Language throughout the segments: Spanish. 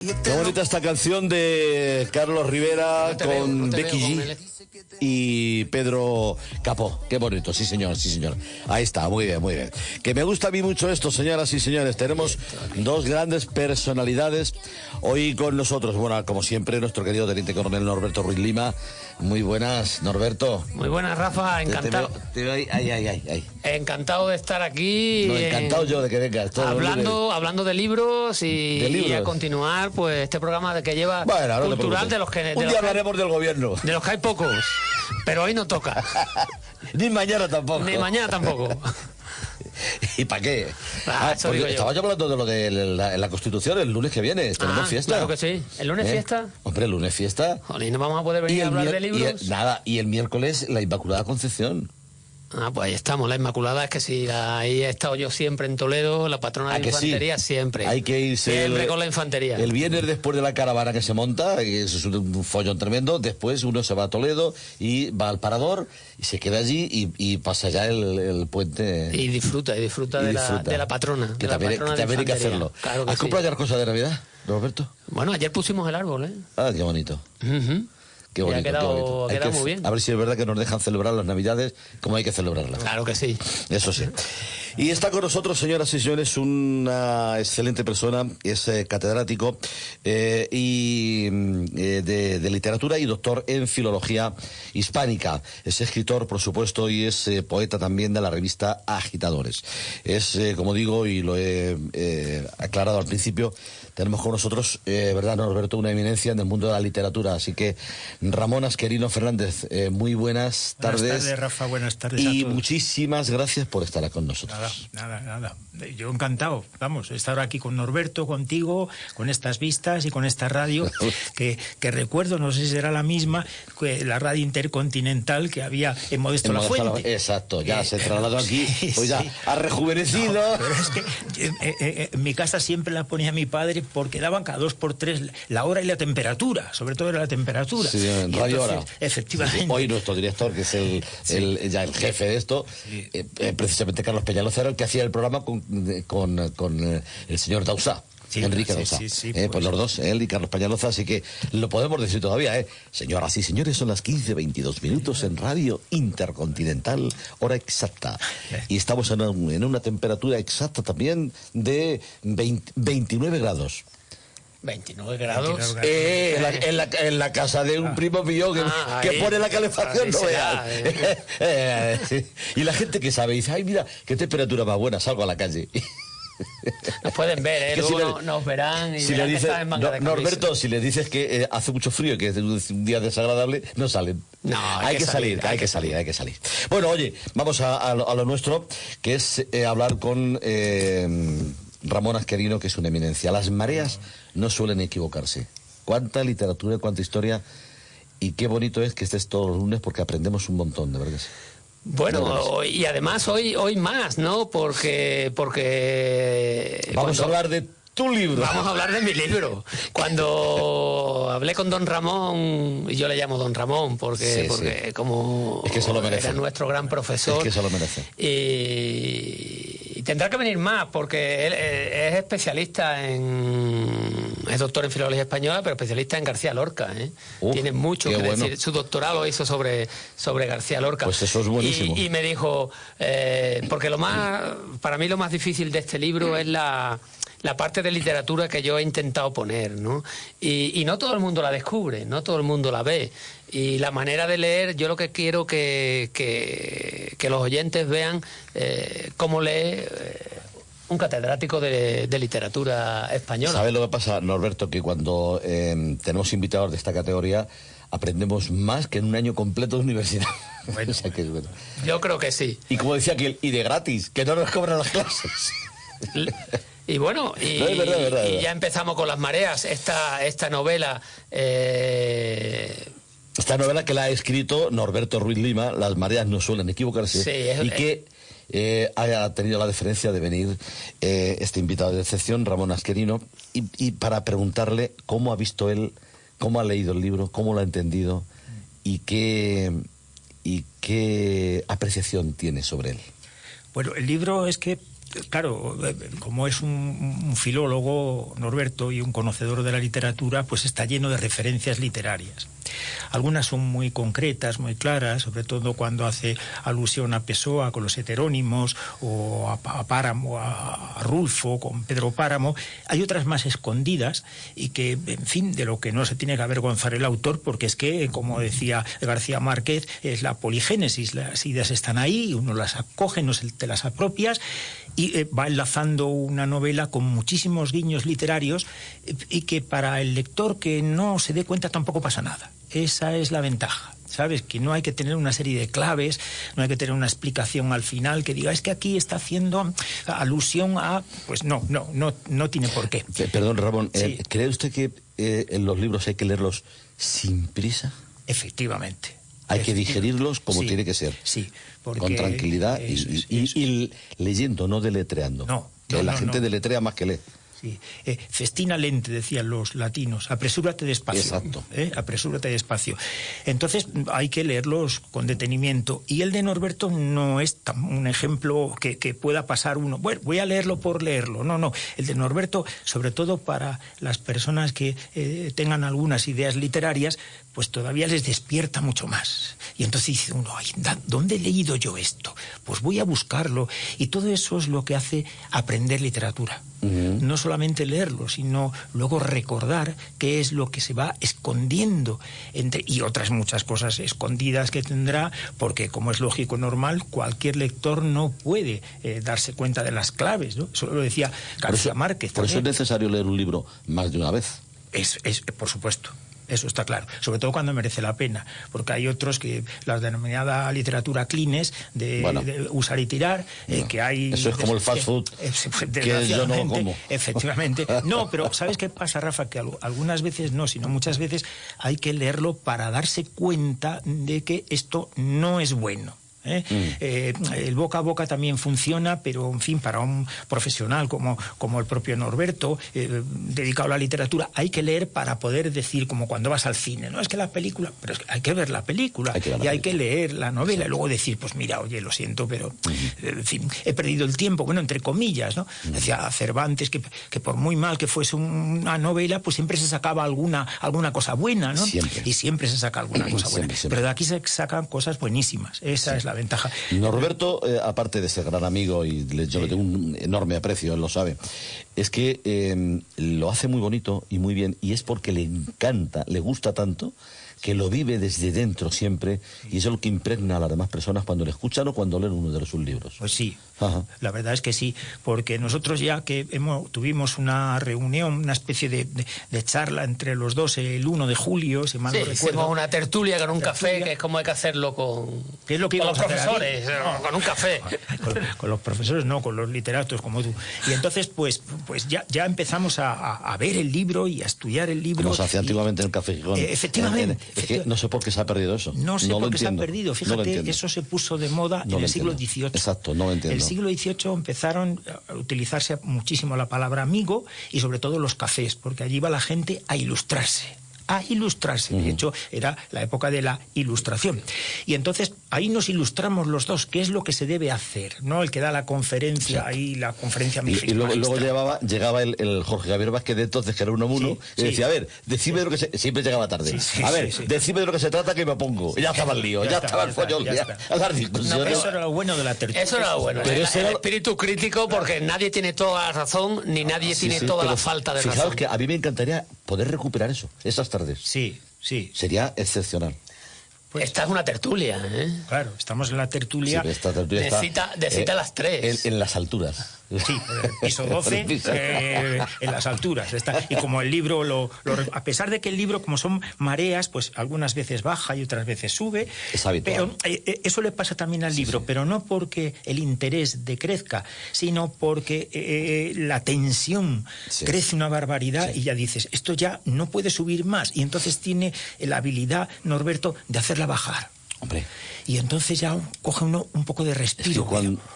Qué bonita esta canción de Carlos Rivera con Becky G y Pedro Capó. Qué bonito, sí señor, sí señor. Ahí está, muy bien, muy bien. Que me gusta a mí mucho esto, señoras y señores. Tenemos dos grandes personalidades hoy con nosotros. Bueno, como siempre, nuestro querido teniente coronel Norberto Ruiz Lima. Muy buenas, Norberto. Muy buenas, Rafa, encantado. Te veo ahí. Encantado de estar aquí. No, encantado yo de que vengas. Hablando de libros y a continuar pues este programa de que lleva cultural de los que... Un día hablaremos del gobierno. De los que hay pocos, pero hoy no toca. Ni mañana tampoco. Ni mañana tampoco. ¿Y para qué? Estaba yo hablando de lo de la Constitución el lunes que viene. Tenemos fiesta. Claro que sí. ¿El lunes fiesta? Hombre, el lunes fiesta. Joder, ¿no vamos a poder venir a hablar de libros? Y el miércoles la Inmaculada Concepción. Pues ahí estamos, la Inmaculada, es que sí, ahí he estado yo siempre en Toledo, la patrona de la infantería, sí. Siempre. Hay que irse siempre con la infantería. El viernes después de la caravana que se monta, y eso es un follón tremendo, después uno se va a Toledo y va al Parador y se queda allí y pasa ya el puente. Y disfruta de la patrona. Que también hay que hacerlo. Claro que ¿Has comprado ya cosas de Navidad, Roberto? Bueno, ayer pusimos el árbol, ¿eh? Ah, qué bonito. Qué bonito, ha quedado muy bien. A ver si es verdad que nos dejan celebrar las Navidades como hay que celebrarlas. Claro que sí. Eso sí. Y está con nosotros, señoras y señores, una excelente persona, es catedrático de literatura y doctor en filología hispánica. Es escritor, por supuesto, y es poeta también de la revista Agitadores. Es, como digo, y lo he aclarado al principio, tenemos con nosotros, ¿verdad, Norberto?, una eminencia en el mundo de la literatura. Así que, Ramón Asquerino Fernández, muy buenas tardes. Buenas tardes, Rafa, buenas tardes a todos. Y muchísimas gracias por estar con nosotros. Nada. Yo encantado, vamos, estar aquí con Norberto, contigo, con estas vistas y con esta radio, que recuerdo, no sé si será la misma, que la radio intercontinental que había en Modesto La Fuente. Exacto, ya se trasladó aquí, pues ya ha rejuvenecido. No, pero es que en mi casa siempre la ponía mi padre porque daban cada 2 por 3 la hora y la temperatura, sobre todo era la temperatura. Sí, en Radio Hora. Efectivamente. Hoy nuestro director, que es el jefe de esto, precisamente Carlos Peñaloza, era el que hacía el programa con el señor Dausá. Sí, Enrique Dausá. Pues los dos, él y Carlos Peñaloza, así que lo podemos decir todavía, Señoras y señores, son las 15:22 en Radio Intercontinental, hora exacta. Y estamos en una temperatura exacta también de 29 grados. 29 grados. En la casa de un primo mío que pone la calefacción, no veas. Y la gente que sabe dice, ay, mira, qué temperatura más buena, salgo a la calle. Nos pueden ver, luego nos verán y verán que están en manga de camisa. Norberto, si le dices que hace mucho frío y que es un día desagradable, no salen. No, hay que salir. Bueno, oye, vamos a lo nuestro, que es hablar con Ramón Asquerino, que es una eminencia. Las mareas no suelen equivocarse. Cuánta literatura, cuánta historia, y qué bonito es que estés todos los lunes porque aprendemos un montón, de verdad que sí. Bueno, y además hoy más, ¿no? Porque vamos a hablar de tu libro. Vamos a hablar de mi libro. Cuando hablé con don Ramón, y yo le llamo don Ramón porque como es que eso lo merece. Era nuestro gran profesor. Es que eso lo merece. Y tendrá que venir más porque él es especialista es doctor en filología española, pero especialista en García Lorca, Tiene mucho que decir. Su doctorado lo hizo sobre García Lorca. Pues eso es buenísimo. Y me dijo, porque para mí lo más difícil de este libro es la parte de literatura que yo he intentado poner, ¿no? Y no todo el mundo la descubre, no todo el mundo la ve. Y la manera de leer, yo lo que quiero que los oyentes vean cómo lee un catedrático de literatura española. ¿Sabes lo que pasa, Norberto? Que cuando tenemos invitados de esta categoría, aprendemos más que en un año completo de universidad. Bueno, o sea que, bueno. Yo creo que sí. Y como decía aquel, y de gratis, que no nos cobran las clases. Y bueno, es verdad. Ya empezamos con Las mareas, esta novela. Esta novela que la ha escrito Norberto Ruiz Lima, Las mareas no suelen equivocarse, y que ha tenido la deferencia de venir este invitado de excepción, Ramón Asquerino, y para preguntarle cómo ha visto él, cómo ha leído el libro, cómo lo ha entendido y qué apreciación tiene sobre él. Bueno, el libro es que claro, como es un filólogo, Norberto, y un conocedor de la literatura, pues está lleno de referencias literarias. Algunas son muy concretas, muy claras, sobre todo cuando hace alusión a Pessoa con los heterónimos, o a Páramo, a Rulfo con Pedro Páramo. Hay otras más escondidas y que, en fin, de lo que no se tiene que avergonzar el autor, porque es que, como decía García Márquez, es la poligénesis, las ideas están ahí, uno las acoge, no te las apropias, y va enlazando una novela con muchísimos guiños literarios, y que para el lector que no se dé cuenta tampoco pasa nada. Esa es la ventaja, ¿sabes? Que no hay que tener una serie de claves, no hay que tener una explicación al final que diga, es que aquí está haciendo alusión a... Pues no tiene por qué. Perdón, Ramón, Sí. ¿cree usted que en los libros hay que leerlos sin prisa? Efectivamente. Hay que digerirlos como Sí, tiene que ser. Sí, porque con tranquilidad y leyendo, no deletreando. La gente deletrea más que lee. Sí. Festina lente, decían los latinos, apresúrate despacio. Exacto. Apresúrate despacio. Entonces hay que leerlos con detenimiento. Y el de Norberto no es un ejemplo que pueda pasar uno. Bueno, voy a leerlo por leerlo. No. El de Norberto, sobre todo para las personas que tengan algunas ideas literarias, pues todavía les despierta mucho más. Y entonces dice uno, ay, ¿dónde he leído yo esto? Pues voy a buscarlo. Y todo eso es lo que hace aprender literatura. No solamente leerlo, sino luego recordar qué es lo que se va escondiendo y otras muchas cosas escondidas que tendrá, porque, como es lógico normal, cualquier lector no puede darse cuenta de las claves, ¿no? Eso lo decía García Márquez. Por eso es necesario leer un libro más de una vez. Por supuesto. Eso está claro, sobre todo cuando merece la pena, porque hay otros que la denominada literatura clines de usar y tirar, que hay... Eso es como el fast food, que yo no como. Efectivamente. No, pero ¿sabes qué pasa, Rafa? Que algunas veces no, sino muchas veces hay que leerlo para darse cuenta de que esto no es bueno. El boca a boca también funciona, pero en fin, para un profesional como el propio Norberto, dedicado a la literatura, hay que leer para poder decir, como cuando vas al cine, no es que la película, pero es que hay que ver la película, hay que leer la novela. Exacto. Y luego decir, pues mira, oye, lo siento, pero en fin, he perdido el tiempo, bueno, entre comillas, ¿no? Decía Cervantes que por muy mal que fuese una novela, pues siempre se sacaba alguna cosa buena, ¿no? Siempre. Y siempre se saca alguna cosa buena. Siempre. Pero de aquí se sacan cosas buenísimas. Esa es la ventaja. Norberto, aparte de ser gran amigo, y yo le tengo un enorme aprecio, él lo sabe, es que lo hace muy bonito y muy bien, y es porque le encanta, le gusta tanto, que lo vive desde dentro siempre, y eso es lo que impregna a las demás personas cuando le escuchan o cuando leen uno de sus libros. Pues sí. Ajá. La verdad es que sí, porque nosotros ya que tuvimos una reunión, una especie de charla entre los dos el 1 de julio, si mal no recuerdo. Hicimos una tertulia con un café, que es como hay que hacerlo con los profesores, con un café. Con los profesores no, con los literatos como tú. Y entonces pues ya empezamos a ver el libro y a estudiar el libro. Como se hacía antiguamente en el Café Gijón. Efectivamente. Es que no sé por qué se ha perdido eso. No sé por qué se ha perdido. Fíjate, eso se puso de moda en el siglo XVIII. Exacto, no lo entiendo. En el siglo XVIII empezaron a utilizarse muchísimo la palabra amigo y sobre todo los cafés, porque allí iba la gente a ilustrarse. De hecho, era la época de la Ilustración. Y entonces ahí nos ilustramos los dos, qué es lo que se debe hacer, ¿no? El que da la conferencia, ahí la conferencia y luego llegaba el Jorge Javier Vázquez de entonces, que era un mono, y decía, a ver, decime de lo que siempre llegaba tarde. Decime de lo que se trata, que me opongo. Y ya estaba el lío, ya estaba el follón, las discusiones. Eso era lo bueno de la tertulia. Eso era lo bueno. Pero el espíritu crítico, porque nadie tiene toda la razón, ni nadie tiene toda la falta de razón. Fijaos que a mí me encantaría poder recuperar eso, esas tardes. Sí. Sería excepcional. Pues esta es una tertulia, ¿eh? Claro, estamos en la tertulia. Sí, esta tertulia de cita a las 3. En las alturas. Sí, piso 12, en las alturas. Y como el libro, a pesar de que el libro, como son mareas, pues algunas veces baja y otras veces sube. Es habitual. Pero eso le pasa también al libro, pero no porque el interés decrezca, sino porque la tensión crece una barbaridad y ya dices, esto ya no puede subir más. Y entonces tiene la habilidad, Norberto, de hacerla bajar. Hombre. Y entonces ya coge uno un poco de respiro. Es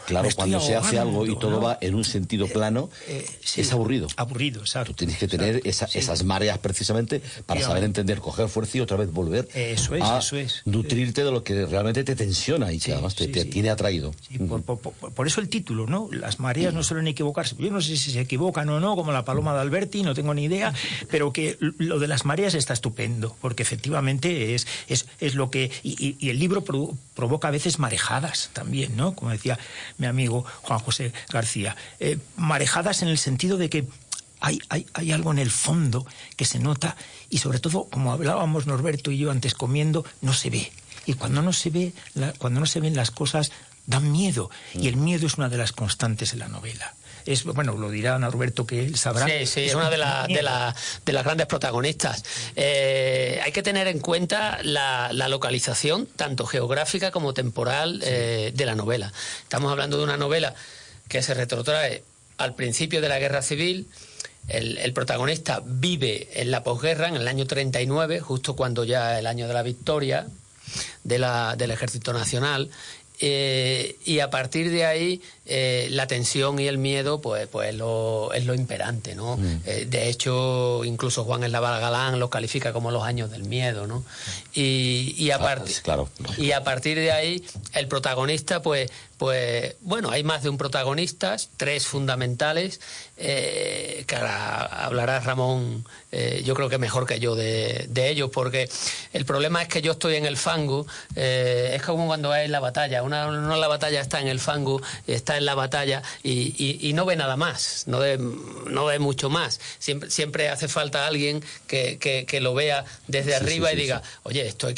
que cuando se hace algo y todo va en un sentido plano, sí, es aburrido. Aburrido, exacto. Tú tienes que tener esas mareas precisamente para saber entender, coger fuerza y otra vez volver a nutrirte de lo que realmente te tensiona y que además te tiene atraído. Sí, por eso el título, ¿no? Las mareas no suelen equivocarse. Yo no sé si se equivocan o no, como la paloma de Alberti, no tengo ni idea, pero que lo de las mareas está estupendo, porque efectivamente es lo que... Y el libro provoca a veces marejadas también, ¿no? Como decía mi amigo Juan José García. Marejadas en el sentido de que hay algo en el fondo que se nota y sobre todo, como hablábamos Norberto y yo antes comiendo, no se ve. Y cuando no se ve, cuando no se ven las cosas, dan miedo. Y el miedo es una de las constantes en la novela. Bueno, lo dirá Norberto, que él sabrá. Sí, es una de las grandes protagonistas. Hay que tener en cuenta la localización, tanto geográfica como temporal, de la novela. Estamos hablando de una novela que se retrotrae al principio de la Guerra Civil. El protagonista vive en la posguerra, en el año 39, justo cuando ya el año de la victoria del Ejército Nacional. Y a partir de ahí la tensión y el miedo pues es lo imperante, ¿no? De hecho, incluso Juan Eslavá Galán lo califica como los años del miedo, ¿no? Y a partir de ahí el protagonista pues bueno, hay más de un protagonista, 3 fundamentales, que ahora hablará Ramón, yo creo que mejor que yo de ellos, porque el problema es que yo estoy en el fango, es como cuando hay en la batalla, uno en la batalla está en el fango, está en la batalla y no ve nada más, no ve mucho más. Siempre hace falta alguien que lo vea desde arriba y diga, oye, esto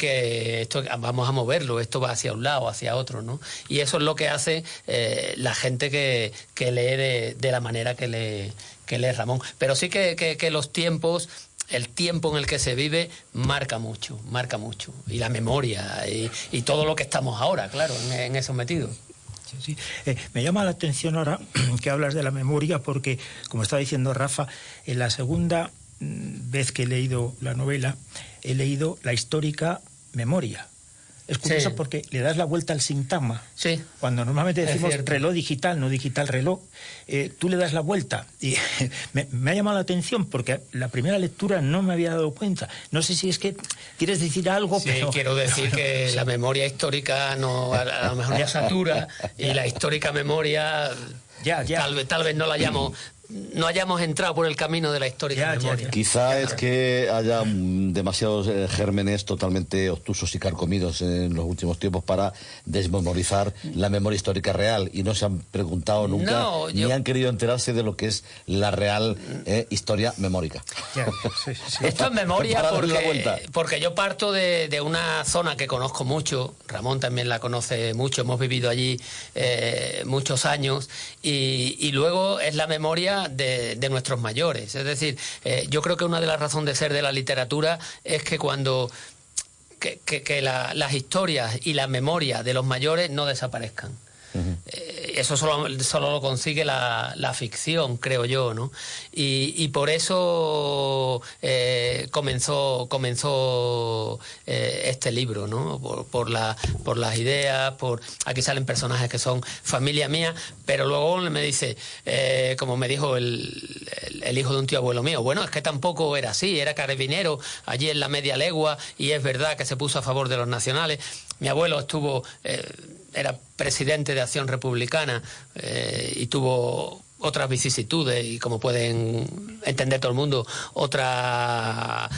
vamos a moverlo, esto va hacia un lado, hacia otro, ¿no? Y eso es lo que hace la gente que lee de la manera que lee Ramón. Pero sí que los tiempos, el tiempo en el que se vive marca mucho. Y la memoria y todo lo que estamos ahora, claro, en eso metidos. Sí. Me llama la atención ahora que hablas de la memoria porque, como estaba diciendo Rafa, en la segunda vez que he leído la novela, he leído la histórica memoria. Es curioso porque le das la vuelta al sintagma. Sí. Cuando normalmente decimos reloj digital, no digital reloj, tú le das la vuelta. Y me ha llamado la atención porque la primera lectura no me había dado cuenta. No sé si es que quieres decir algo, sí, pero... quiero decir que la memoria histórica a lo mejor ya satura y la histórica memoria tal vez no hayamos entrado por el camino de la histórica memoria. Quizá es que haya demasiados gérmenes totalmente obtusos y carcomidos en los últimos tiempos para desmemorizar la memoria histórica real y no se han preguntado nunca ni han querido enterarse de lo que es la real historia memórica. Esto es memoria porque yo parto de una zona que conozco mucho, Ramón también la conoce mucho, hemos vivido allí muchos años y luego es la memoria de nuestros mayores. Es decir, yo creo que una de las razones de ser de la literatura es que cuando las historias y la memoria de los mayores no desaparezcan. Eso solo lo consigue la ficción, creo yo, ¿no? Y por eso comenzó este libro, ¿no? Por las ideas, aquí salen personajes que son familia mía, pero luego me dice, como me dijo el hijo de un tío abuelo mío, bueno, es que tampoco era así, era carabinero allí en la media legua y es verdad que se puso a favor de los nacionales. Mi abuelo era presidente de Acción Republicana y tuvo otras vicisitudes y, como pueden entender todo el mundo, otras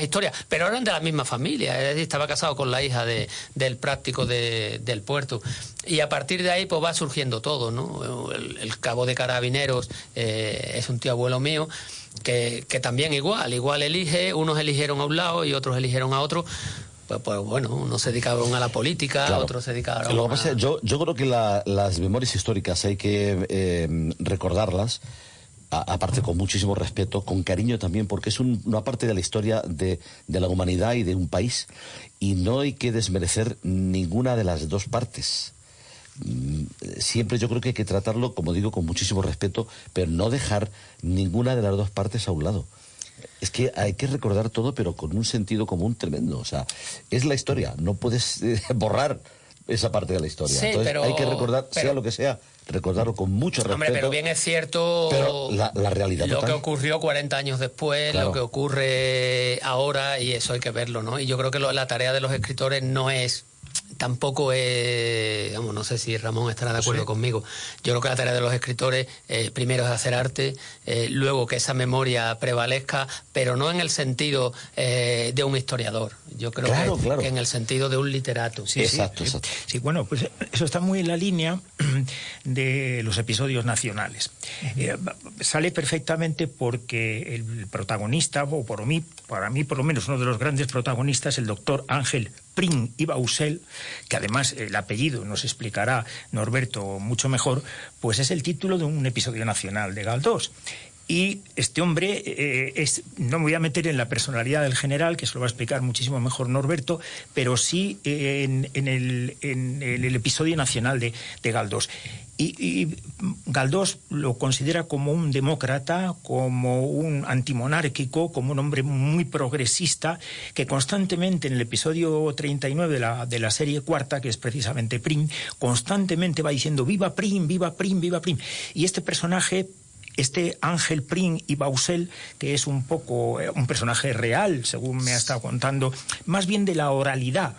historias, pero eran de la misma familia, es decir, estaba casado con la hija del práctico del puerto, y a partir de ahí pues va surgiendo todo, ¿no? El cabo de Carabineros es un tío abuelo mío que también igual elige, unos eligieron a un lado y otros eligieron a otro. Pues bueno, unos se dedicaron a la política, otros se dedicaron Lo que pasa es, yo creo que las memorias históricas hay que recordarlas, aparte con muchísimo respeto, con cariño también, porque es una parte de la historia de la humanidad y de un país, y no hay que desmerecer ninguna de las dos partes. Siempre yo creo que hay que tratarlo, como digo, con muchísimo respeto, pero no dejar ninguna de las dos partes a un lado. Es que hay que recordar todo, pero con un sentido común tremendo. O sea, es la historia, no puedes borrar esa parte de la historia. Sí, entonces pero, hay que recordar, sea lo que sea, recordarlo con mucho respeto. Hombre, pero bien es cierto pero la realidad lo total. que ocurrió 40 años después, Claro. lo que ocurre ahora, y eso hay que verlo, ¿no? Y yo creo que la tarea de los escritores no es... Tampoco es, vamos, no sé si Ramón estará de acuerdo conmigo. Yo creo que la tarea de los escritores primero es hacer arte, luego que esa memoria prevalezca, pero no en el sentido de un historiador. Yo creo que en el sentido de un literato. Sí, exacto. Sí, bueno, pues eso está muy en la línea de los episodios nacionales. Sale perfectamente porque el protagonista, o para mí por lo menos uno de los grandes protagonistas, el doctor Ángel Prim y Bausel, que además el apellido nos explicará Norberto mucho mejor, pues es el título de un episodio nacional de Galdós. Y este hombre, no me voy a meter en la personalidad del general, que se lo va a explicar muchísimo mejor Norberto, pero sí en el episodio nacional de Galdós. Y Galdós lo considera como un demócrata, como un antimonárquico, como un hombre muy progresista, que constantemente en el episodio 39 de la serie cuarta, que es precisamente Prim, constantemente va diciendo ¡viva Prim, viva Prim, viva Prim! Y este personaje... Este Ángel Prim y Bausel, que es un poco un personaje real, según me ha estado contando, más bien de la oralidad,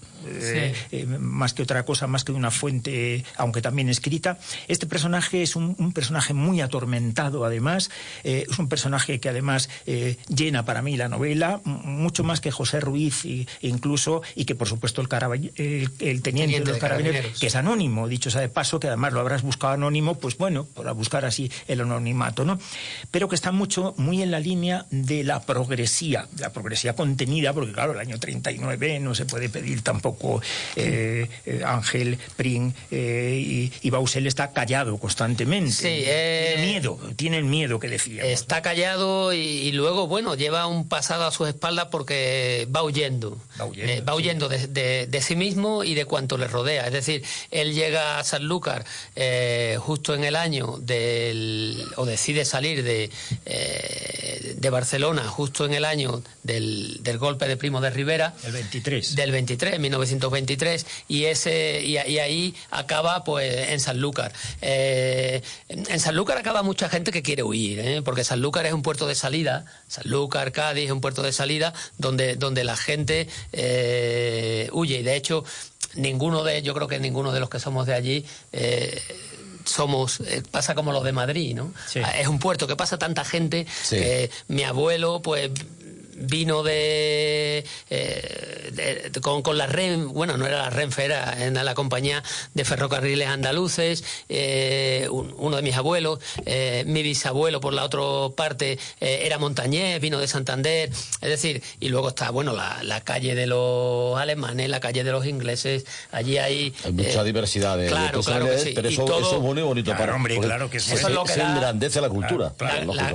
más que otra cosa, más que de una fuente, aunque también escrita. Este personaje es un personaje muy atormentado, además, es un personaje que además llena para mí la novela, mucho más que José Ruiz incluso, y que por supuesto el teniente de los carabineros, que es anónimo, dicho sea de paso, que además lo habrás buscado anónimo, pues bueno, para buscar así el anonimato, ¿no? Pero que está muy en la línea de la progresía contenida, porque claro, el año 39 no se puede pedir tampoco Ángel Prim y Bausel está callado constantemente. Sí, tiene el miedo que decíamos. Está callado y luego, bueno, lleva un pasado a sus espaldas porque va huyendo. Va huyendo de sí mismo y de cuanto le rodea. Es decir, él llega a Sanlúcar justo en el año o decide salir de Barcelona justo en el año del golpe de Primo de Rivera. El 23. Del 23, 1923, y ahí acaba pues en Sanlúcar. En Sanlúcar acaba mucha gente que quiere huir, porque Sanlúcar es un puerto de salida, Sanlúcar, Cádiz es un puerto de salida donde la gente huye, y de hecho yo creo que ninguno de los que somos de allí pasa como los de Madrid, ¿no? Sí. Es un puerto que pasa tanta gente que mi abuelo pues vino con la Renfe, bueno, no era la Renfe, era en la compañía de ferrocarriles andaluces, uno de mis abuelos, mi bisabuelo por la otra parte era montañés, vino de Santander, es decir, y luego está, bueno, la calle de los alemanes, la calle de los ingleses, allí hay mucha diversidad de personalidades, que sí. Pero eso es muy bonito para hombre, claro que sí. Eso es lo que engrandece la cultura.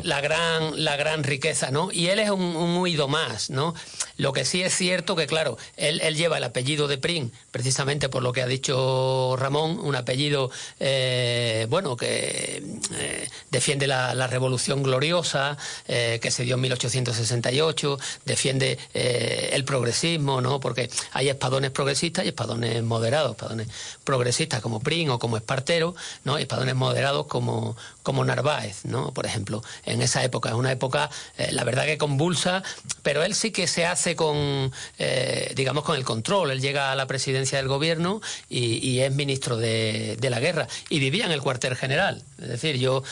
La gran riqueza, ¿no? Y él es un huido más, ¿no? Lo que sí es cierto que, claro, él lleva el apellido de Prim, precisamente por lo que ha dicho Ramón, un apellido, que defiende la Revolución Gloriosa, que se dio en 1868, defiende el progresismo, ¿no? Porque hay espadones progresistas y espadones moderados, espadones progresistas como Prim o como Espartero, ¿no? Y espadones moderados como Narváez, ¿no? Por ejemplo, en esa época, es una época, la verdad que convulsa, pero él sí que se hace con el control. Él llega a la presidencia del gobierno y es ministro de la guerra, y vivía en el cuartel general. Es decir, yo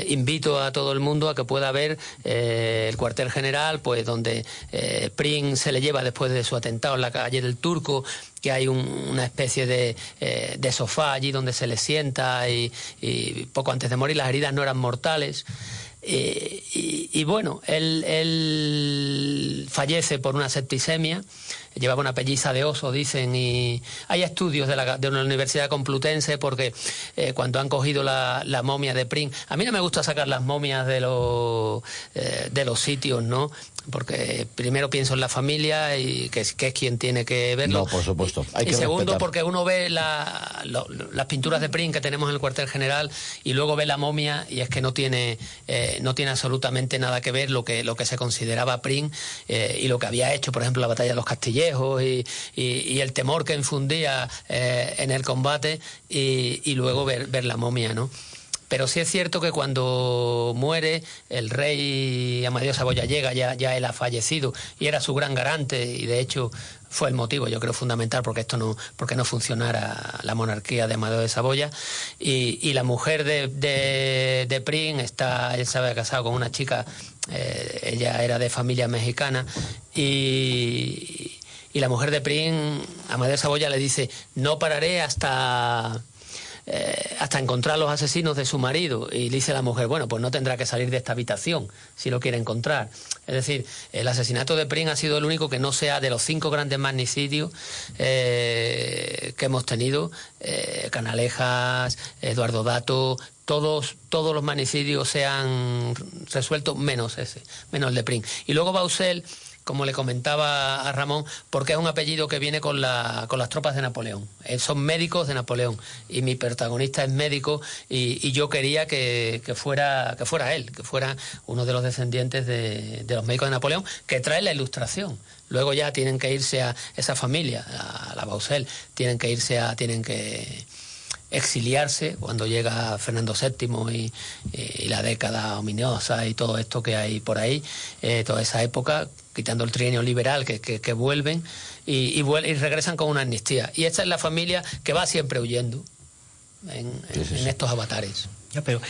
invito a todo el mundo a que pueda ver el cuartel general, pues donde Prim se le lleva después de su atentado en la calle del Turco, que hay una especie de sofá allí donde se le sienta y poco antes de morir, las heridas no eran mortales. Y bueno, él fallece por una septicemia llevaba una pelliza de oso, dicen, y hay estudios de una universidad complutense, porque cuando han cogido la momia de Prim, a mí no me gusta sacar las momias de los sitios, ¿no? Porque primero pienso en la familia, y que es quien tiene que verlo. No, por supuesto. Hay que segundo, respetar. porque uno ve las pinturas de Prim que tenemos en el cuartel general, y luego ve la momia, y es que no tiene absolutamente nada que ver lo que se consideraba Prim y lo que había hecho, por ejemplo, la batalla de los Castillejos, y el temor que infundía en el combate, y luego ver la momia, ¿no? Pero sí es cierto que cuando muere el rey Amadeo Saboya llega, ya él ha fallecido, y era su gran garante, y de hecho fue el motivo, yo creo, fundamental porque no funcionara la monarquía de Amadeo de Saboya, y la mujer de Prim él se había casado con una chica, ella era de familia mexicana, y la mujer de Prim, Amadeo de Saboya, le dice: no pararé hasta encontrar los asesinos de su marido. Y le dice la mujer: bueno, pues no tendrá que salir de esta habitación si lo quiere encontrar. Es decir, el asesinato de Prim ha sido el único que no sea de los 5 grandes magnicidios que hemos tenido. Canalejas, Eduardo Dato, todos los magnicidios se han resuelto, menos el de Prim. Y luego Bausel, como le comentaba a Ramón, porque es un apellido que viene con las tropas de Napoleón. Son médicos de Napoleón, y mi protagonista es médico, y yo quería que fuera él, que fuera uno de los descendientes de los médicos de Napoleón, que trae la Ilustración. Luego ya tienen que irse a esa familia, a la Bausel, tienen que exiliarse cuando llega Fernando VII y la década ominiosa y todo esto que hay por ahí, toda esa época, quitando el trienio liberal, que vuelven y regresan con una amnistía. Y esta es la familia que va siempre huyendo en estos avatares. Ya, pero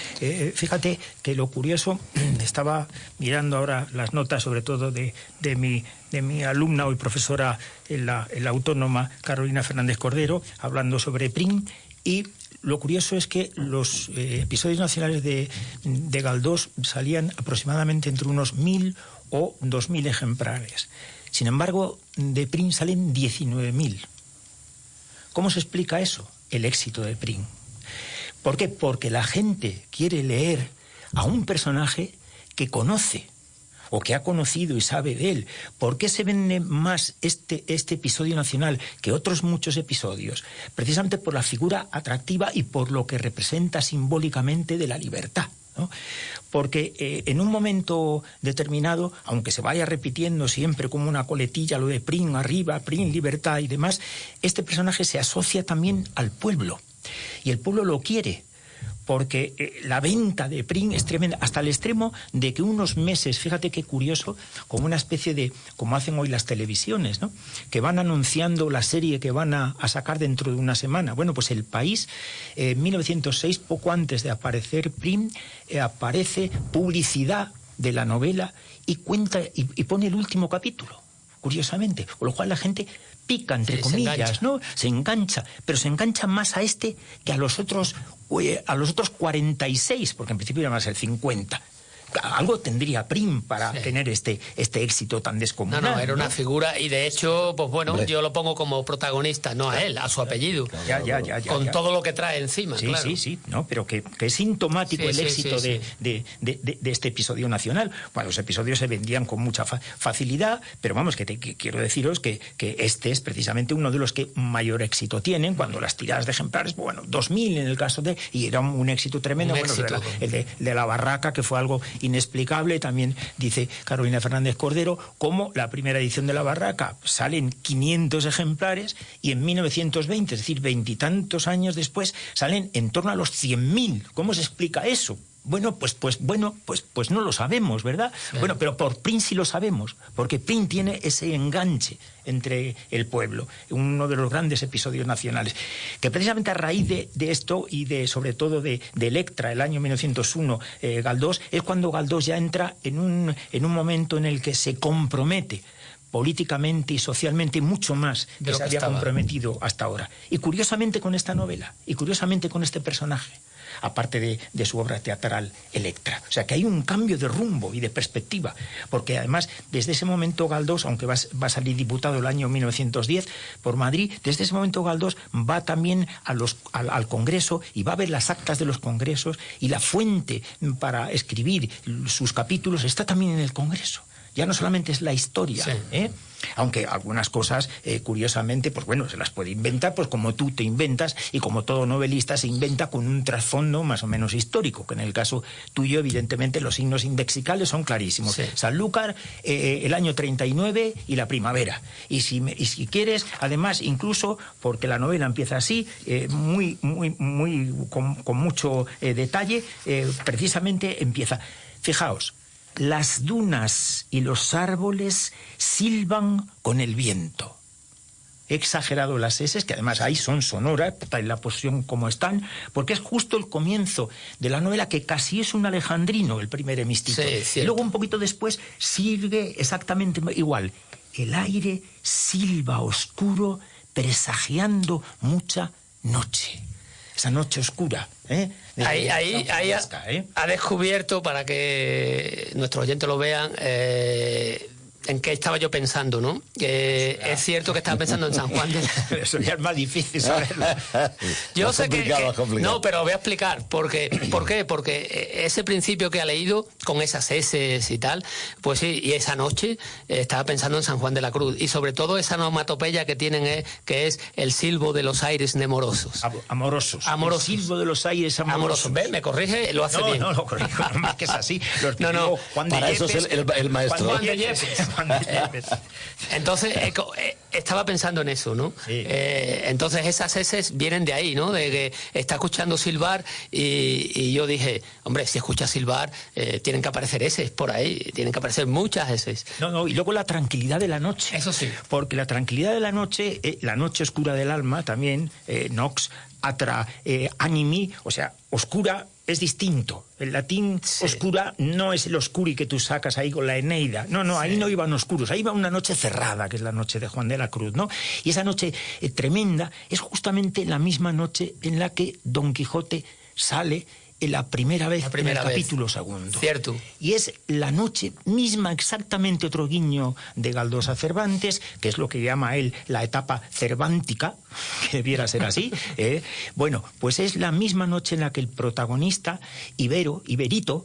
fíjate que lo curioso, estaba mirando ahora las notas, sobre todo de mi alumna, hoy profesora en la Autónoma, Carolina Fernández Cordero, hablando sobre Prim. Y lo curioso es que los episodios nacionales de Galdós salían aproximadamente entre unos 1.000 o 2.000 ejemplares. Sin embargo, de Prim salen 19.000. ¿Cómo se explica eso? El éxito de Prim. ¿Por qué? Porque la gente quiere leer a un personaje que conoce, o que ha conocido y sabe de él. ¿Por qué se vende más este episodio nacional que otros muchos episodios? Precisamente por la figura atractiva y por lo que representa simbólicamente de la libertad, ¿no? Porque en un momento determinado, aunque se vaya repitiendo siempre como una coletilla lo de Prim arriba, Prim libertad y demás, este personaje se asocia también al pueblo, y el pueblo lo quiere, porque la venta de Prim es tremenda, hasta el extremo de que unos meses, fíjate qué curioso, como una especie de, como hacen hoy las televisiones, ¿no?, que van anunciando la serie que van a sacar dentro de una semana. Bueno, pues El País, en 1906, poco antes de aparecer Prim, aparece publicidad de la novela y cuenta y pone el último capítulo, curiosamente, con lo cual la gente pica, entre comillas, ¿no? Se engancha, pero se engancha más a este que a los otros 46, porque en principio iban a ser 50. Algo tendría Prim para tener este éxito tan descomunal. No, era una figura, y de hecho, pues bueno, yo lo pongo como protagonista, no a él, a su apellido. Con todo lo que trae encima, sí, claro. Sí, no, pero que es sintomático el éxito de este episodio nacional. Bueno, los episodios se vendían con mucha facilidad, pero vamos, que quiero deciros que este es precisamente uno de los que mayor éxito tienen, cuando las tiradas de ejemplares, bueno, 2.000 en el caso de... Y era un éxito tremendo. El de la barraca, que fue algo inexplicable. También dice Carolina Fernández Cordero cómo la primera edición de La Barraca salen 500 ejemplares, y en 1920, es decir, 20 y tantos años después, salen en torno a los 100.000. ¿Cómo se explica eso? Bueno, pues no lo sabemos, ¿verdad? Sí. Bueno, pero por Prim sí lo sabemos, porque Prim tiene ese enganche entre el pueblo, uno de los grandes episodios nacionales, que precisamente a raíz de esto y sobre todo de Electra, el año 1901, Galdós, es cuando Galdós ya entra en un momento en el que se compromete políticamente y socialmente mucho más de lo que se había comprometido hasta ahora. Y curiosamente con esta novela, y curiosamente con este personaje. aparte de su obra teatral Electra. O sea, que hay un cambio de rumbo y de perspectiva, porque además, desde ese momento Galdós, aunque va a salir diputado el año 1910 por Madrid, desde ese momento Galdós va también al Congreso y va a ver las actas de los congresos, y la fuente para escribir sus capítulos está también en el Congreso. Ya no solamente es la historia, sí. Aunque algunas cosas, curiosamente, pues bueno, se las puede inventar, pues como tú te inventas y como todo novelista se inventa con un trasfondo más o menos histórico, que en el caso tuyo, evidentemente, los signos indexicales son clarísimos. Sí. Sanlúcar, el año 39 y la primavera. Y si quieres, además, incluso, porque la novela empieza así, con mucho detalle, precisamente empieza. Fijaos. Las dunas y los árboles silban con el viento. He exagerado las eses, que además ahí son sonoras, en la posición como están, porque es justo el comienzo de la novela, que casi es un alejandrino, el primer hemistito. Sí, y luego un poquito después sigue exactamente igual. El aire silba oscuro, presagiando mucha noche. Esa noche oscura, Ahí ha descubierto, para que nuestros oyentes lo vean, en qué estaba yo pensando, ¿no? Es cierto que estaba pensando en San Juan de la... Eso ya es más difícil saberlo. Yo sé que... No, pero voy a explicar. ¿Por qué? Porque ese principio que ha leído, con esas eses y tal, pues sí, y esa noche estaba pensando en San Juan de la Cruz. Y sobre todo esa onomatopeya que tienen, que es el silbo de los aires nemorosos. Amorosos. El silbo de los aires amorosos. ¿Ves? Me corrige, lo hace bien. No, lo corrijo, no más que es así. No. Juan de Para Yepes, eso es el maestro. Juan de Yepes. Entonces estaba pensando en eso, ¿no? Sí. Entonces esas eses vienen de ahí, ¿no? De que está escuchando silbar y yo dije, hombre, si escucha silbar tienen que aparecer eses por ahí, tienen que aparecer muchas eses. No, y luego la tranquilidad de la noche. Eso sí. Porque la tranquilidad de la noche oscura del alma también, nox atra animi, o sea, oscura es distinto. El latín oscura no es el oscuri que tú sacas ahí con la Eneida. No, ahí no iban oscuros, ahí iba una noche cerrada, que es la noche de Juan de la Cruz, ¿no? Y esa noche tremenda es justamente la misma noche en la que Don Quijote sale la primera vez en el capítulo segundo. Cierto. Y es la noche misma, exactamente otro guiño de Galdós a Cervantes, que es lo que llama él la etapa cervántica, que debiera ser así. Bueno, pues es la misma noche en la que el protagonista, Iberito,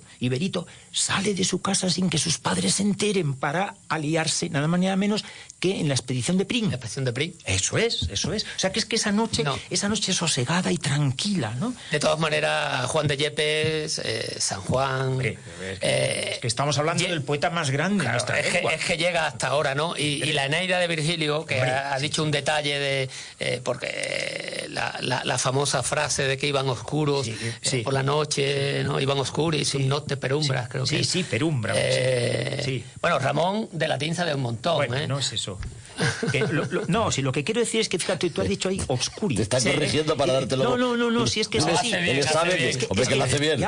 sale de su casa sin que sus padres se enteren para aliarse, nada más ni nada menos que en la expedición de Prim. La expedición de Prim. Eso es. O sea, que es que esa noche sosegada y tranquila, ¿no? De todas maneras, Juan de Yepes, San Juan... que estamos hablando del poeta más grande de nuestra lengua. Es que llega hasta ahora, ¿no? Y la Eneida de Virgilio, que ha dicho un detalle de... porque la famosa frase de que iban oscuros por la noche, ¿no? Iban oscuros y notte perumbras, creo que... Sí, perumbra. Bueno, Ramón de latín sabe un montón, Bueno, no es eso. Si lo que quiero decir es que, fíjate, tú has dicho ahí obscuri. Te estás corrigiendo para dártelo. No, si es que es así. Él sabe que lo hace bien.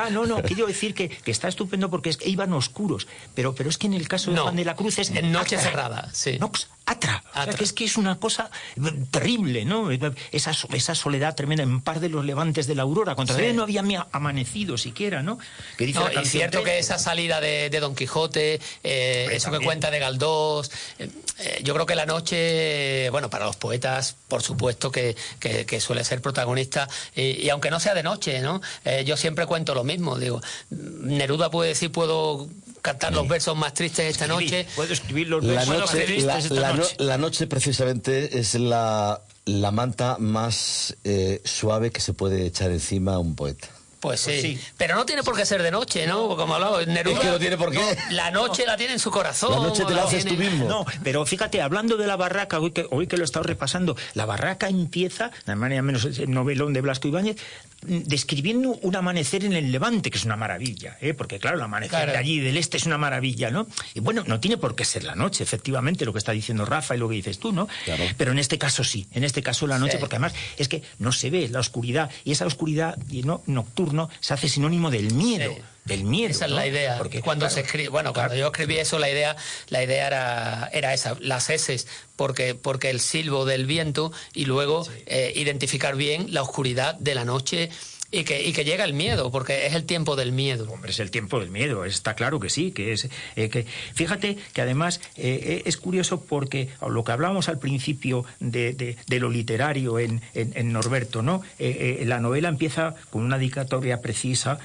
Quiero decir que está estupendo porque es que iban oscuros, pero es que en el caso de Juan de la Cruz es en noche cerrada, sí. Nox atra. O sea, que es una cosa terrible, ¿no? Esa soledad tremenda en par de los levantes de la aurora, cuando todavía no había amanecido siquiera, ¿no? Que dice y cierto que esa salida de Don Quijote, eso que cuenta de Galdós, yo creo que la noche, bueno, para los poetas, por supuesto que suele ser protagonista, y aunque no sea de noche, ¿no? Yo siempre cuento lo mismo, digo, Neruda puede decir, puedo cantar los versos más tristes esta noche. Puedo escribir los versos más tristes esta noche. La noche precisamente es la manta más suave que se puede echar encima a un poeta. Pues sí, pero no tiene por qué ser de noche, ¿no? Como hablaba Neruda. Es que no tiene por qué. La noche la tiene en su corazón. La noche te la haces tú mismo. No, pero fíjate, hablando de la barraca, hoy que lo he estado repasando, la barraca empieza, de manera menos el novelón de Blasco Ibáñez, describiendo un amanecer en el Levante, que es una maravilla, porque claro, el amanecer de allí del este es una maravilla, ¿no? Y bueno, no tiene por qué ser la noche, efectivamente, lo que está diciendo Rafa y lo que dices tú, ¿no? Claro. Pero en este caso sí, en este caso la noche, porque además es que no se ve la oscuridad, y esa oscuridad nocturno se hace sinónimo del miedo. Sí. Del miedo, esa es la idea. Porque cuando se escribe, cuando yo escribí eso, la idea era esa, las eses, porque el silbo del viento y luego identificar bien la oscuridad de la noche, Y que llega el miedo, porque es el tiempo del miedo. Hombre, es el tiempo del miedo, está claro que sí, que es... fíjate que además es curioso porque lo que hablábamos al principio de lo literario en Norberto, ¿no? La novela empieza con una dedicatoria preciosa,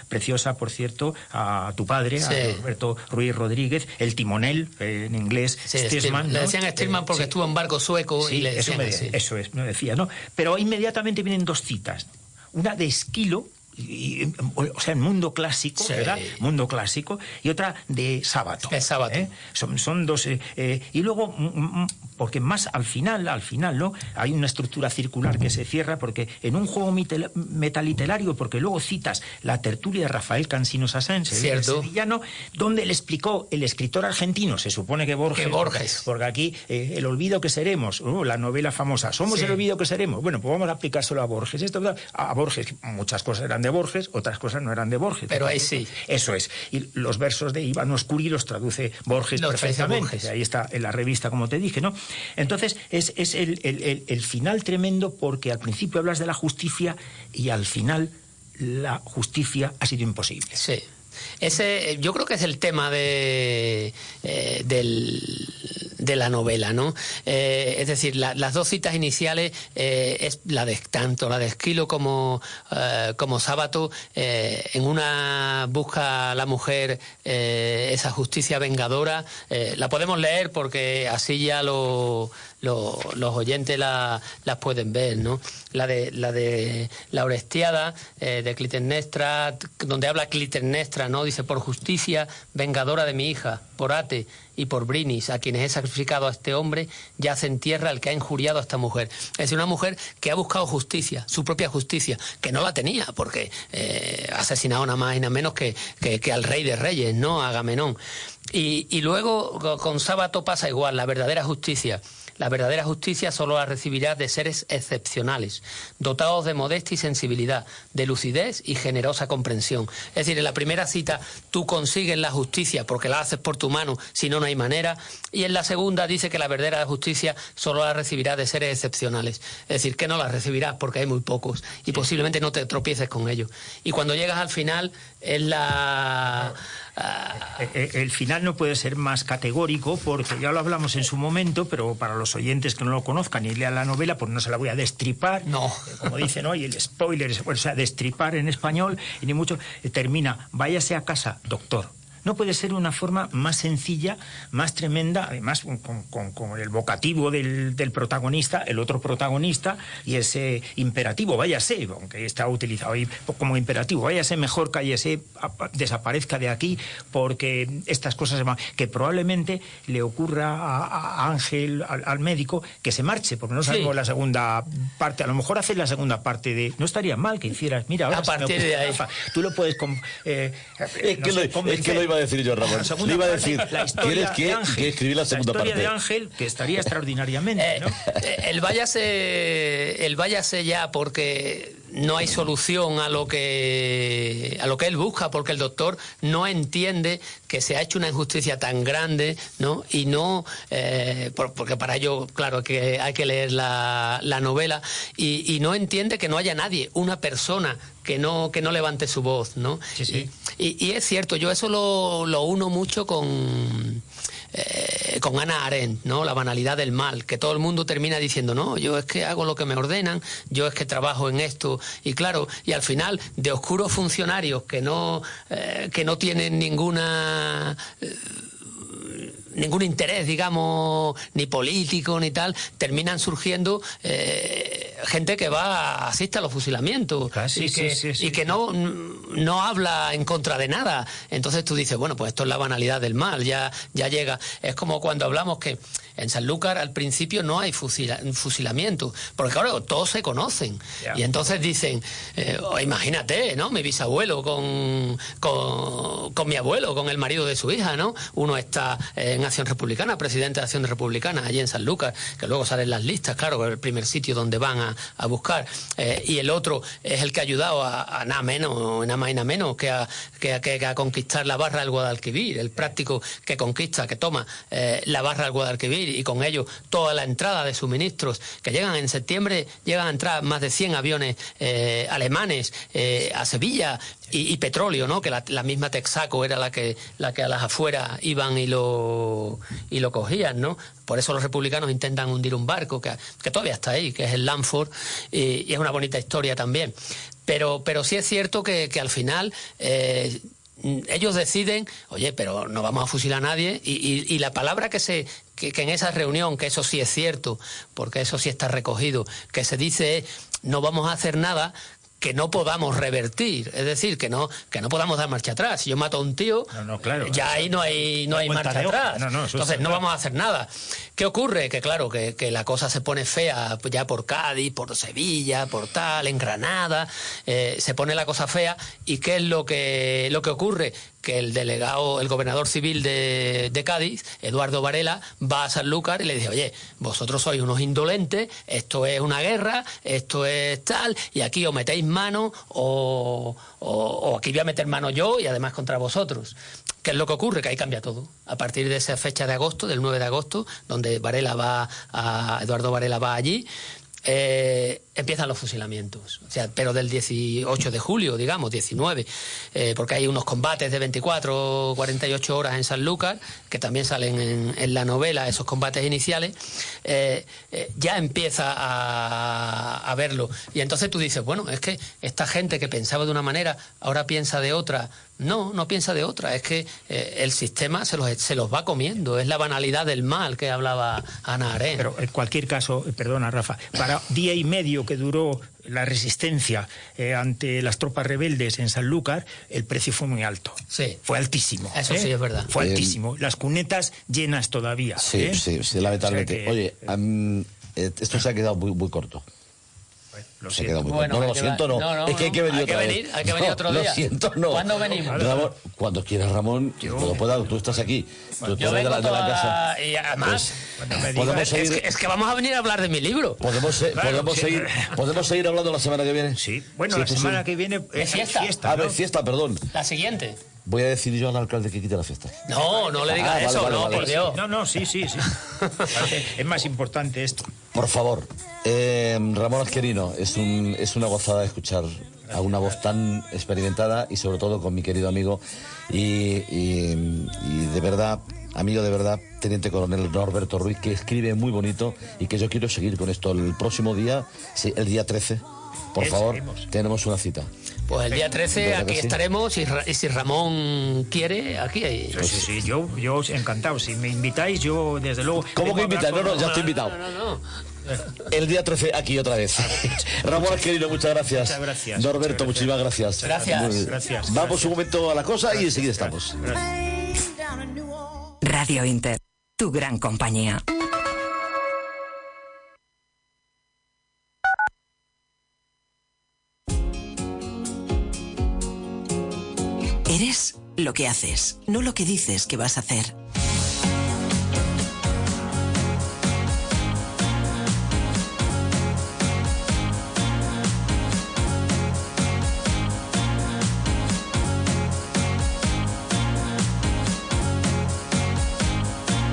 por cierto, a tu padre, sí, a Norberto Ruiz Rodríguez, el timonel, en inglés, sí, Stirman, ¿no? Le decían Stirman porque estuvo en barco sueco, sí, y le decían eso es, me decía, ¿no? Pero inmediatamente vienen dos citas. Una de Esquilo, o sea, en mundo clásico, sí, ¿verdad? Mundo clásico, y otra de Sábato. Es Sábato. Son dos... y luego, porque más al final, ¿no? Hay una estructura circular que se cierra, porque en un juego metaliterario, porque luego citas la tertulia de Rafael Cansino Sassens, el sevillano, donde le explicó el escritor argentino, se supone que Borges. Porque aquí, el olvido que seremos, la novela famosa, somos el olvido que seremos. Bueno, pues vamos a aplicárselo a Borges. A Borges, muchas cosas eran de Borges, otras cosas no eran de Borges. Pero ahí sí. Eso es. Y los versos de Iván Oscuri los traduce Borges perfectamente. Ahí está en la revista, como te dije, ¿no? Entonces, es el final tremendo, porque al principio hablas de la justicia y al final la justicia ha sido imposible. Sí. Ese, yo creo que es el tema de la novela, ¿no? Es decir, las dos citas iniciales, es tanto la de Esquilo como Sábato. En una busca la mujer esa justicia vengadora. La podemos leer porque así ya los oyentes las pueden ver, ¿no? La de la Orestiada, de Clitemnestra, donde habla Clitemnestra, ¿no? Dice: por justicia vengadora de mi hija, por Ate y por Brinis, a quienes he sacrificado a este hombre, yace en tierra el que ha injuriado a esta mujer. Es decir, una mujer que ha buscado justicia, su propia justicia, que no la tenía, porque ha asesinado nada más y nada menos que al rey de reyes, ¿no? A Agamenón. Y luego con Sábato pasa igual, la verdadera justicia. La verdadera justicia solo la recibirás de seres excepcionales, dotados de modestia y sensibilidad, de lucidez y generosa comprensión. Es decir, en la primera cita tú consigues la justicia porque la haces por tu mano, si no, no hay manera. Y en la segunda dice que la verdadera justicia solo la recibirás de seres excepcionales. Es decir, que no la recibirás porque hay muy pocos y posiblemente no te tropieces con ellos. Y cuando llegas al final es la... El final no puede ser más categórico, porque ya lo hablamos en su momento, pero para los oyentes que no lo conozcan y lean la novela, pues no se la voy a destripar. No. Como dicen hoy, el spoiler, o sea, destripar en español, y ni mucho. Termina: váyase a casa, doctor. No puede ser una forma más sencilla, más tremenda, además con el vocativo del protagonista, el otro protagonista, y ese imperativo: váyase, aunque está utilizado ahí como imperativo, váyase, mejor cállese, desaparezca de aquí, porque estas cosas que probablemente le ocurra a Ángel, al médico, que se marche, porque no sabemos la segunda parte. A lo mejor hace la segunda parte de... No estaría mal que hicieras, mira, ahora... A partir de ahí. Tú lo puedes... es que lo iba a decir yo, Ramón. Le iba a decir, ¿quieres que escribir la segunda parte? La historia de Ángel, que estaría extraordinariamente, ¿no? El váyase ya, porque no hay solución a lo que él busca, porque el doctor no entiende que se ha hecho una injusticia tan grande, ¿no? Y no, porque para ello, claro, que hay que leer la novela, y no entiende que no haya nadie, una persona que no levante su voz, ¿no? Sí, sí. Y es cierto, yo eso lo uno mucho con Hannah Arendt, ¿no? La banalidad del mal, que todo el mundo termina diciendo: no, yo es que hago lo que me ordenan, yo es que trabajo en esto, y claro, y al final de oscuros funcionarios que no tienen ningún interés, digamos, ni político ni tal, terminan surgiendo gente que asiste a los fusilamientos y que no habla en contra de nada. Entonces tú dices, bueno, pues esto es la banalidad del mal, ya llega. Es como cuando hablamos que en Sanlúcar al principio no hay fusilamiento, porque claro, todos se conocen. Y entonces dicen, imagínate, ¿no? Mi bisabuelo con mi abuelo, con el marido de su hija, ¿no? Uno está en Acción Republicana, presidente de Acción Republicana, allí en Sanlúcar, que luego salen las listas, claro, que es el primer sitio donde van a buscar. Y el otro es el que ha ayudado a nada más y nada menos que a conquistar la barra del Guadalquivir, el práctico que conquista, que toma la barra del Guadalquivir venir y con ello toda la entrada de suministros, que llegan en septiembre, llegan a entrar más de 100 aviones alemanes a Sevilla y petróleo, ¿no? Que la misma Texaco era la que a las afueras iban y lo cogían, ¿no? Por eso los republicanos intentan hundir un barco que todavía está ahí, que es el Lanford, y es una bonita historia también. Pero sí es cierto que al final ellos deciden, oye, pero no vamos a fusilar a nadie, y la palabra que en esa reunión, que eso sí es cierto, porque eso sí está recogido, que se dice es, no vamos a hacer nada que no podamos revertir, es decir, que no podamos dar marcha atrás. Si yo mato a un tío, claro, ya ahí no hay marcha atrás. Entonces no vamos a hacer nada. ¿Qué ocurre? Que claro, que la cosa se pone fea ya por Cádiz, por Sevilla, por tal, en Granada, se pone la cosa fea. ¿Y qué es lo que ocurre? Que el gobernador civil de Cádiz, Eduardo Varela, va a Sanlúcar y le dice, oye, vosotros sois unos indolentes, esto es una guerra, esto es tal, y aquí os metéis mano o aquí voy a meter mano yo y además contra vosotros. ¿Qué es lo que ocurre? Que ahí cambia todo. A partir de esa fecha de agosto, del 9 de agosto, donde Eduardo Varela va allí, empiezan los fusilamientos, o sea, pero del 18 de julio, digamos, 19, porque hay unos combates de 24 o 48 horas en Sanlúcar, que también salen en la novela, esos combates iniciales, ya empieza a verlo. Y entonces tú dices, bueno, es que esta gente que pensaba de una manera, ahora piensa de otra. No piensa de otra, es que el sistema se los va comiendo, es la banalidad del mal que hablaba Hannah Arendt. Pero en cualquier caso, perdona Rafa, para día y medio que duró la resistencia ante las tropas rebeldes en Sanlúcar, el precio fue muy alto. Sí. Fue altísimo. Eso sí es verdad. Fue altísimo. Las cunetas llenas todavía. Sí, lamentablemente. O sea que... Oye, esto se ha quedado muy, muy corto. Lo siento. Bueno, no, lo siento, no. Es que hay que venir otra vez. Hay que venir otro día. Lo siento, no. ¿Cuándo venimos? Ramón, cuando quieras, Ramón, cuando puedas, tú estás aquí. Yo vengo de la casa. Y además, es que vamos a venir a hablar de mi libro. ¿Podemos seguir hablando la semana que viene? Sí. Bueno, la semana que viene es fiesta. ¿no? Fiesta, perdón. La siguiente. Voy a decir yo al alcalde que quite la fiesta. No le digas eso, vale. Por Dios. No, sí. Es más importante esto. Por favor, Ramón Azquerino, es una gozada escuchar a una voz tan experimentada y sobre todo con mi querido amigo y de verdad, amigo de verdad, teniente coronel Norberto Ruiz, que escribe muy bonito y que yo quiero seguir con esto. El próximo día, sí, el día 13, por favor, tenemos una cita. Pues el día 13 aquí estaremos y si Ramón quiere, aquí hay... Sí, yo encantado. Si me invitáis, yo desde luego... ¿Cómo que invitáis? No, ya estoy invitado. No. El día 13 aquí otra vez. Ramón Azquerino, muchas gracias. Muchas gracias. Norberto, muchísimas gracias. Gracias. Vamos un momento a la cosa y enseguida estamos. Radio Inter, tu gran compañía. Eres lo que haces, no lo que dices que vas a hacer.